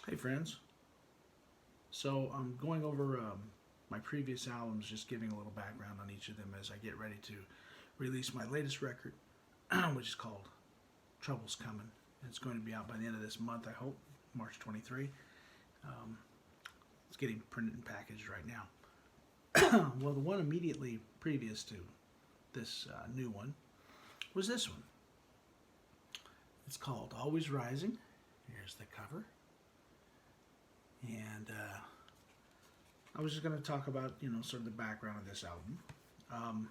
Hey friends. So I'm going over my previous albums, just giving a little background on each of them as I get ready to release my latest record, which is called Trouble's Coming. It's going to be out by the end of this month, I hope, March 23. Um, it's getting printed and packaged right now. Well, the one immediately previous to this new one was this one. It's called Always Rising. Here's the cover. And I was just going to talk about, sort of the background of this album. Um,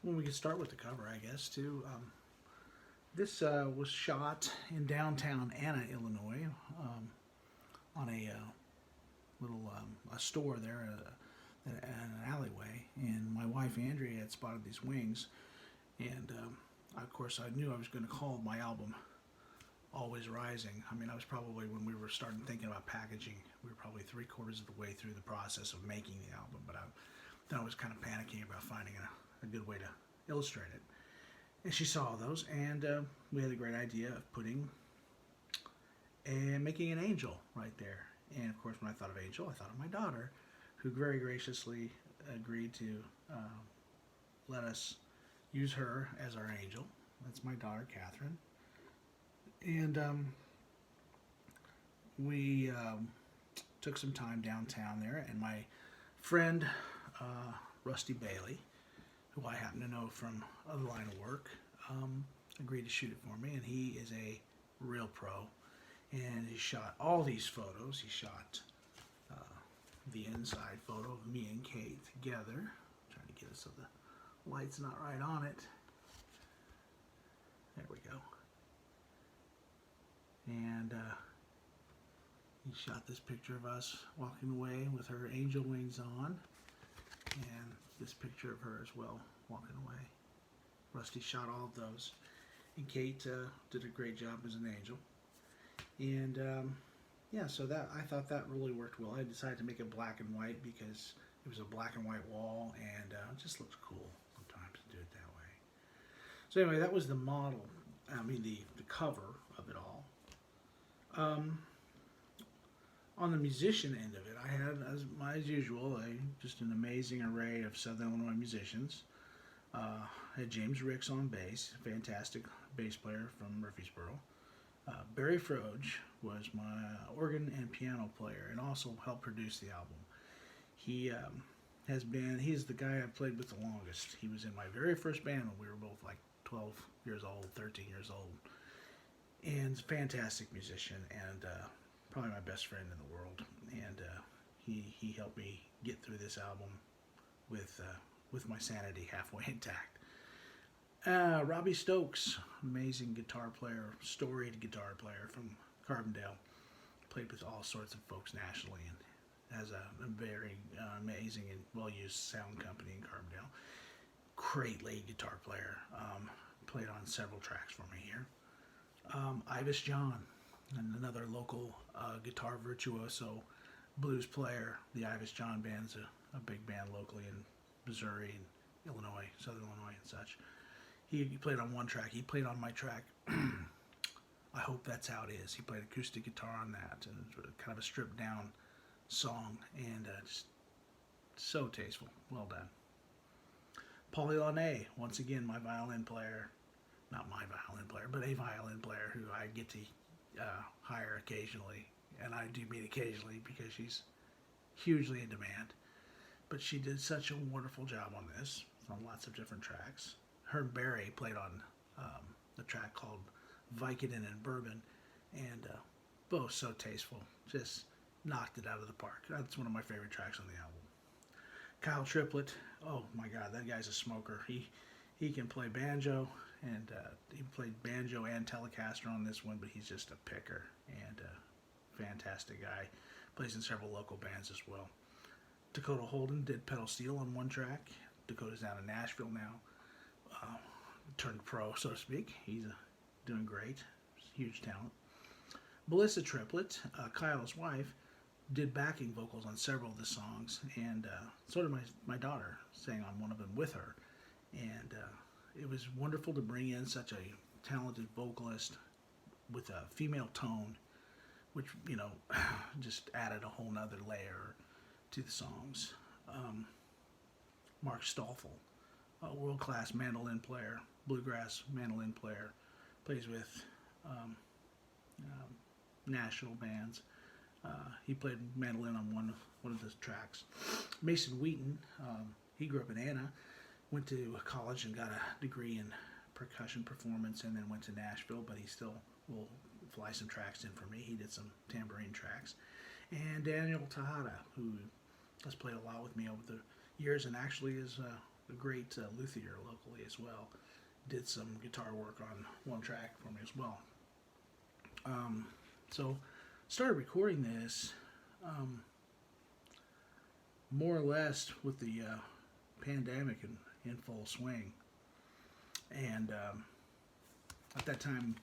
well, we could start with the cover, I guess, too. This was shot in downtown Anna, Illinois, on a little a store there in an alleyway. And my wife Andrea had spotted these wings, and of course I knew I was going to call my album Always Rising. I mean, I was probably, when we were starting thinking about packaging, we were probably three-quarters of the way through the process of making the album, but then I was kind of panicking about finding a good way to illustrate it. And she saw those, and we had a great idea of making an angel right there. And of course, when I thought of angel, I thought of my daughter, who very graciously agreed to let us use her as our angel. That's my daughter, Catherine. And we took some time downtown there, and my friend Rusty Bailey, who I happen to know from other line of work, agreed to shoot it for me, and he is a real pro. And he shot all these photos. He shot uh, the inside photo of me and Kate together. I'm trying to get it so the light's not right on it. There we go. And he shot this picture of us walking away with her angel wings on, and this picture of her as well, walking away. Rusty shot all of those, and Kate did a great job as an angel. And yeah, so that I thought that really worked well. I decided to make it black and white because it was a black and white wall, and it just looks cool sometimes to do it that way. So anyway, that was the model. I mean, the cover of it all. On the musician end of it, I had, as usual, just an amazing array of Southern Illinois musicians. I had James Ricks on bass, fantastic bass player from Murfreesboro. Barry Froge was my organ and piano player, and also helped produce the album. He he's the guy I've played with the longest. He was in my very first band when we were both like 12 years old, 13 years old, and fantastic musician, and probably my best friend in the world. And he helped me get through this album with my sanity halfway intact. Robbie Stokes, amazing guitar player, storied guitar player from Carbondale, played with all sorts of folks nationally, and has a very amazing and well-used sound company in Carbondale. Great lead guitar player, played on several tracks for me here. Ivis John, and another local guitar virtuoso, blues player. The Ivis John band's a big band locally in Missouri and Illinois, Southern Illinois and such. He played on one track. He played on my track. I Hope That's How It Is. He played acoustic guitar on that, and kind of a stripped down song, and just so tasteful. Well done. Paulie Launay, once again, my violin player. Not my violin player, but a violin player who I get to hire occasionally, and I do meet occasionally because she's hugely in demand. But she did such a wonderful job on this, on lots of different tracks. Her and Barry played on a track called Vicodin and Bourbon, and both so tasteful. Just knocked it out of the park. That's one of my favorite tracks on the album. Kyle Triplett, oh my God, that guy's a smoker. He can play banjo, and he played banjo and Telecaster on this one, but he's just a picker, and a fantastic guy. Plays in several local bands as well. Dakota Holden did pedal steel on one track. Dakota's down in Nashville now. Turned pro, so to speak. He's doing great. Huge talent. Melissa Triplett, Kyle's wife, did backing vocals on several of the songs, and so did my daughter, sang on one of them with her. And it was wonderful to bring in such a talented vocalist with a female tone which just added a whole nother layer to the songs. Um, Mark Stoffel, a world-class mandolin player, bluegrass mandolin player, plays with um, um, national bands. He played mandolin on one of the tracks. Mason Wheaton, he grew up in Anna, went to college and got a degree in percussion performance, and then went to Nashville. But he still will fly some tracks in for me. He did some tambourine tracks. And Daniel Tejada, who has played a lot with me over the years, and actually is a great luthier locally as well. Did some guitar work on one track for me as well. So started recording this more or less with the pandemic in full swing. And at that time,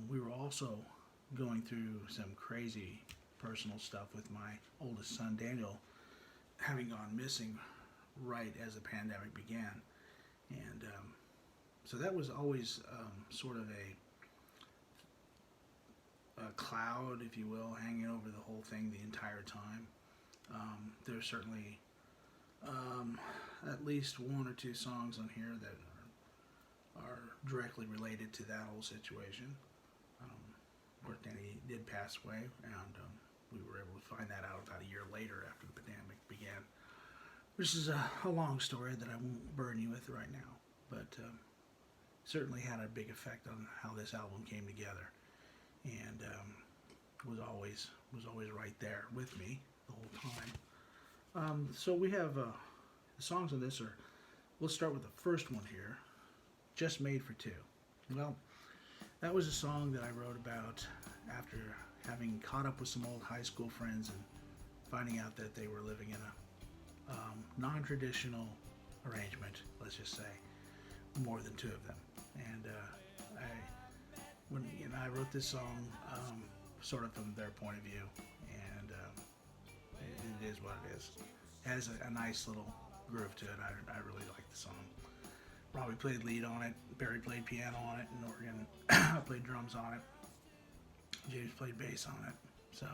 we were also going through some crazy personal stuff with my oldest son, Daniel, having gone missing right as the pandemic began. And so that was always sort of a cloud, if you will, hanging over the whole thing the entire time. There's certainly at least one or two songs on here that are directly related to that whole situation. Of course, Danny did pass away, and we were able to find that out about a year later after the pandemic began, which is a long story that I won't burn you with right now, but certainly had a big effect on how this album came together, and was always right there with me the whole time. So we have the songs on this are. Let's start with the first one here, "Just Made for Two." Well, that was a song that I wrote about after having caught up with some old high school friends and finding out that they were living in a non-traditional arrangement, let's just say, more than two of them. And I wrote this song sort of from their point of view, and it is what it is. It has a nice little groove to it. I really like the song. Robbie played lead on it, Barry played piano on it, and organ. I played drums on it. James played bass on it. So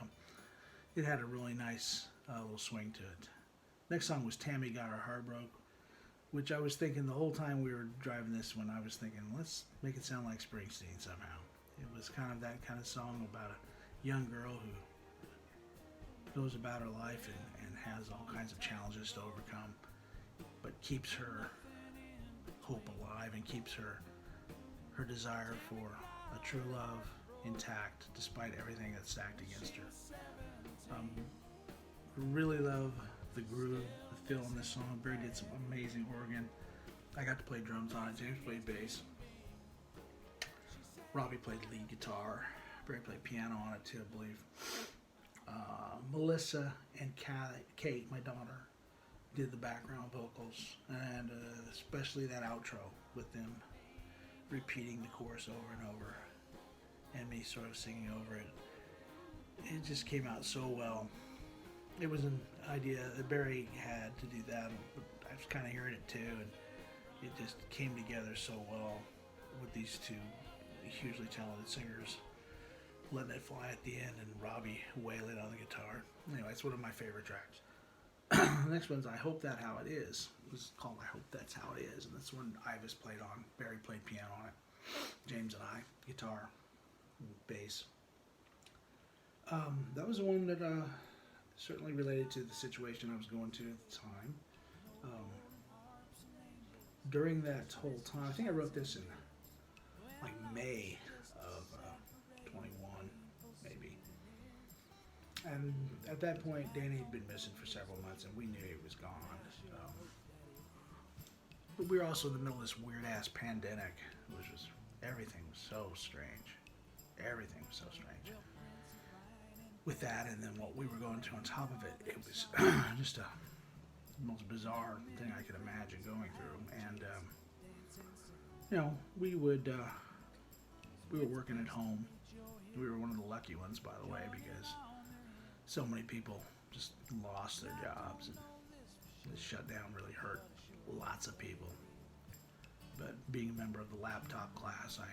it had a really nice little swing to it. Next song was "Tammy Got Her Heart Broke," which I was thinking the whole time we were driving this one, I was thinking, let's make it sound like Springsteen somehow. It was kind of that kind of song about a young girl who goes about her life and has all kinds of challenges to overcome, but keeps her hope alive and keeps her desire for a true love intact despite everything that's stacked against her. Really love the groove, the feel in this song. Barry did some amazing organ. I got to play drums on it. James played bass. Robbie played lead guitar. Barry played piano on it too, I believe. Melissa and Kate, my daughter, did the background vocals, and especially that outro with them repeating the chorus over and over, and me sort of singing over it. It just came out so well. It was an idea that Barry had to do that, but I was kind of hearing it too, and it just came together so well with these two hugely talented singers letting it fly at the end, and Robbie wailing on the guitar. Anyway, it's one of my favorite tracks. The next one's "I Hope That How It Is." It was called "I Hope That's How It Is," and that's one Ivis played on. Barry played piano on it. James and I, guitar, bass. That was the one that certainly related to the situation I was going to at the time. During that whole time, I think I wrote this in like May of 21, maybe. And at that point, Danny had been missing for several months, and we knew he was gone. But we were also in the middle of this weird-ass pandemic, which was, everything was so strange. Everything was so strange. With that, and then what we were going to on top of it, it was just the most bizarre thing I could imagine going through. And, we were working at home. We were one of the lucky ones, by the way, because so many people just lost their jobs, and the shutdown really hurt lots of people. But being a member of the laptop class, I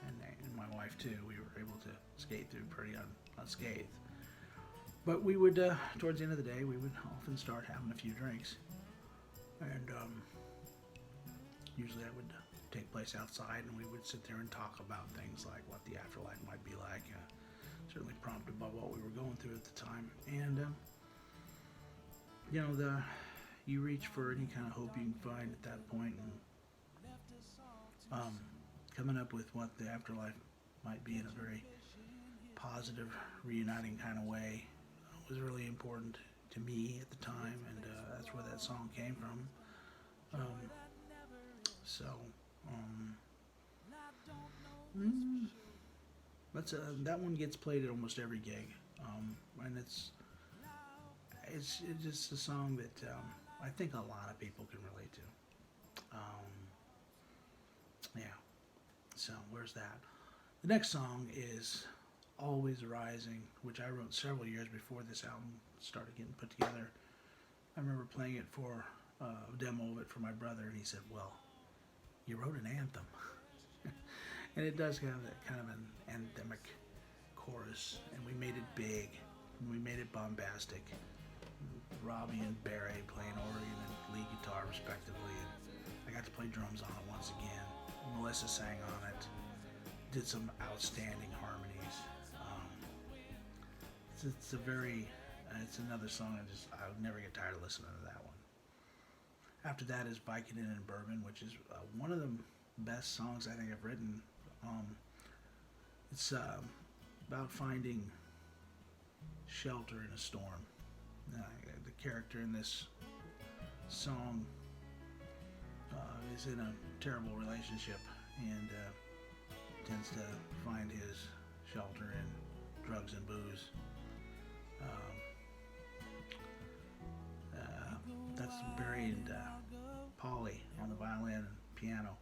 and my wife too. We were able to skate through pretty unscathed. But we would, towards the end of the day, we would often start having a few drinks, and usually that would take place outside, and we would sit there and talk about things like what the afterlife might be like. Certainly prompted by what we were going through at the time, and you reach for any kind of hope you can find at that point, and coming up with what the afterlife might be in a very positive, reuniting kind of way was really important to me at the time, and that's where that song came from. Um, so, mm, that one gets played at almost every gig, and it's just a song that I think a lot of people can relate to. Yeah. So where's that? The next song is Always Rising, which I wrote several years before this album started getting put together. I remember playing it for a demo of it for my brother, and he said, "Well, you wrote an anthem." And it does have that kind of an anthemic chorus, and we made it big, and we made it bombastic. Robbie and Barry playing organ and lead guitar respectively, and I got to play drums on it once again. Melissa sang on it, did some outstanding harmonies. It's another song I would never get tired of listening to that one. After that is Vicodin and Bourbon, which is one of the best songs I think I've written. It's about finding shelter in a storm. The character in this song is in a terrible relationship and tends to find his shelter in drugs and booze. That's Barry and Polly on the violin and piano.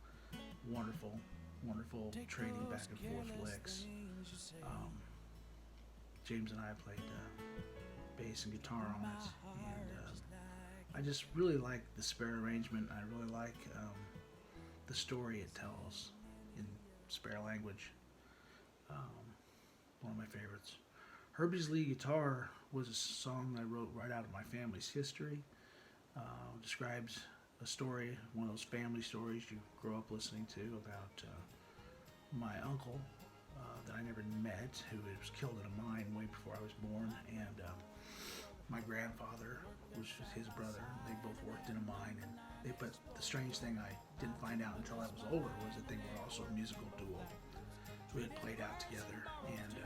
Wonderful, wonderful trading back and forth licks. James and I played bass and guitar on it, and I just really like the spare arrangement. I really like the story it tells in spare language. One of my favorites. Herbie's Lead Guitar was a song I wrote right out of my family's history. Describes a story, one of those family stories you grow up listening to about my uncle that I never met, who was killed in a mine way before I was born, and my grandfather, which was his brother. They both worked in a mine, but the strange thing I didn't find out until I was older was that they were also a musical duo. We had played out together, and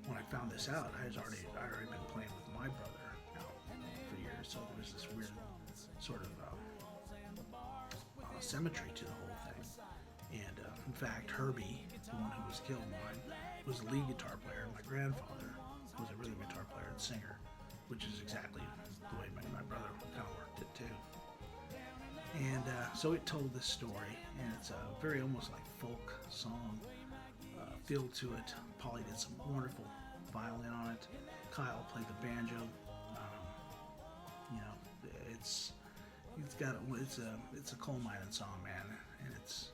when I found this out, I'd already been playing with my brother out for years, so there was this weird sort of symmetry to the whole thing. And in fact, Herbie, the one who was killed mine, was the lead guitar player, and my grandfather was a rhythm guitar player and singer, which is exactly the way my brother kind of worked it too. And so it told this story, and it's a very almost like folk song feel to it. Polly did some wonderful violin on it. Kyle played the banjo. It's a coal mining song, man, and it's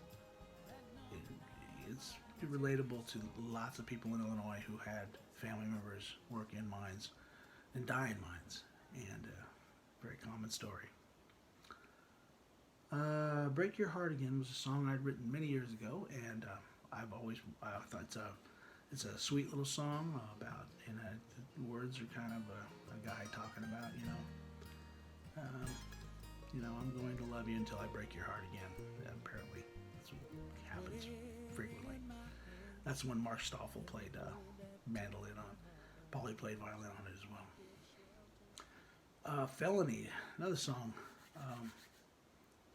relatable to lots of people in Illinois who had family members work in mines and die in mines, and very common story. Break Your Heart Again was a song I'd written many years ago, and I thought it's a sweet little song about, the words are kind of a guy talking about, I'm going to love you until I break your heart again. Apparently, that's what happens frequently. That's when Mark Stoffel played mandolin on. Polly played violin on it as well. Felony, another song,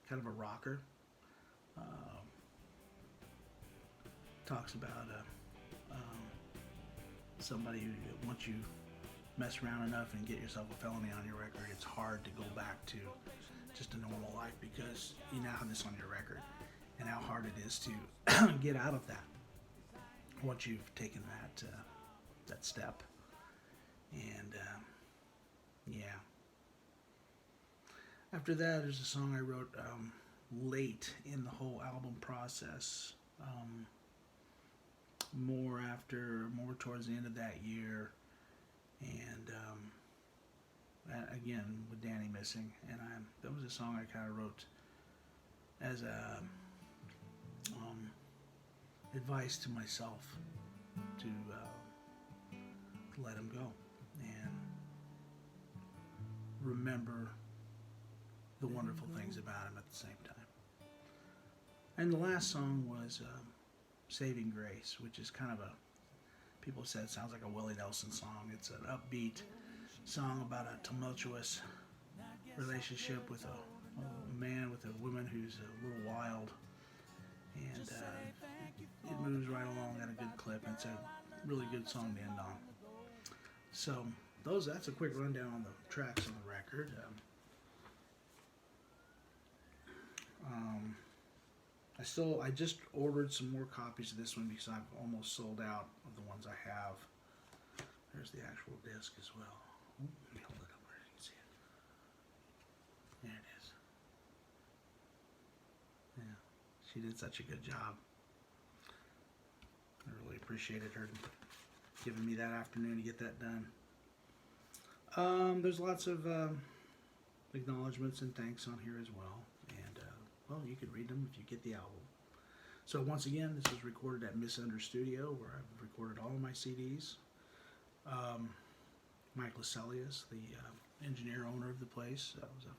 kind of a rocker. Talks about somebody who, once you mess around enough and get yourself a felony on your record, it's hard to go back to just a normal life because you now have this on your record, and how hard it is to get out of that once you've taken that step. And yeah. After that, there's a song I wrote late in the whole album process. um, more towards the end of that year, and again with Danny missing, and that was a song I kind of wrote as a advice to myself to let him go and remember the wonderful things about him at the same time. And the last song was Saving Grace, which is kind of people said it sounds like a Willie Nelson song. It's an upbeat song about a tumultuous relationship with a man with a woman who's a little wild, and it moves right along at a good clip. It's a really good song to end on. So that's a quick rundown on the tracks on the record. I just ordered some more copies of this one because I've almost sold out of the ones I have. There's the actual disc as well. Ooh, let me hold it up where you can see it. There it is. Yeah, she did such a good job. I really appreciated her giving me that afternoon to get that done. There's lots of acknowledgments and thanks on here as well. And, well, you can read them if you get the album. So once again, this was recorded at Misunder Studio, where I've recorded all of my CDs. Mike Lascelles, the engineer owner of the place, was a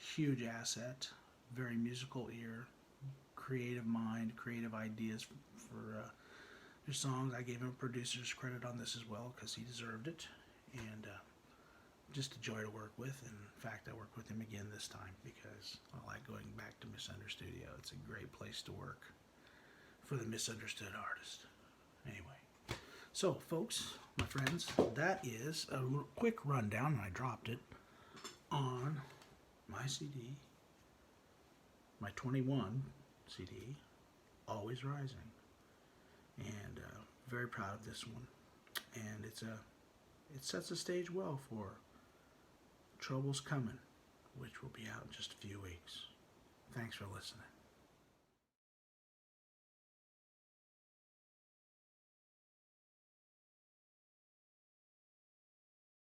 huge asset, very musical ear, creative mind, creative ideas for your songs. I gave him producer's credit on this as well because he deserved it, and just a joy to work with. And in fact, I worked with him again this time because I like going back to Misunder Studio. It's a great place to work for the misunderstood artist. Anyway, so folks, my friends, that is a quick rundown, and I dropped it on my CD, my 21 CD, Always Rising, and very proud of this one. And it sets the stage well for Trouble's Coming, which will be out in just a few weeks. Thanks for listening.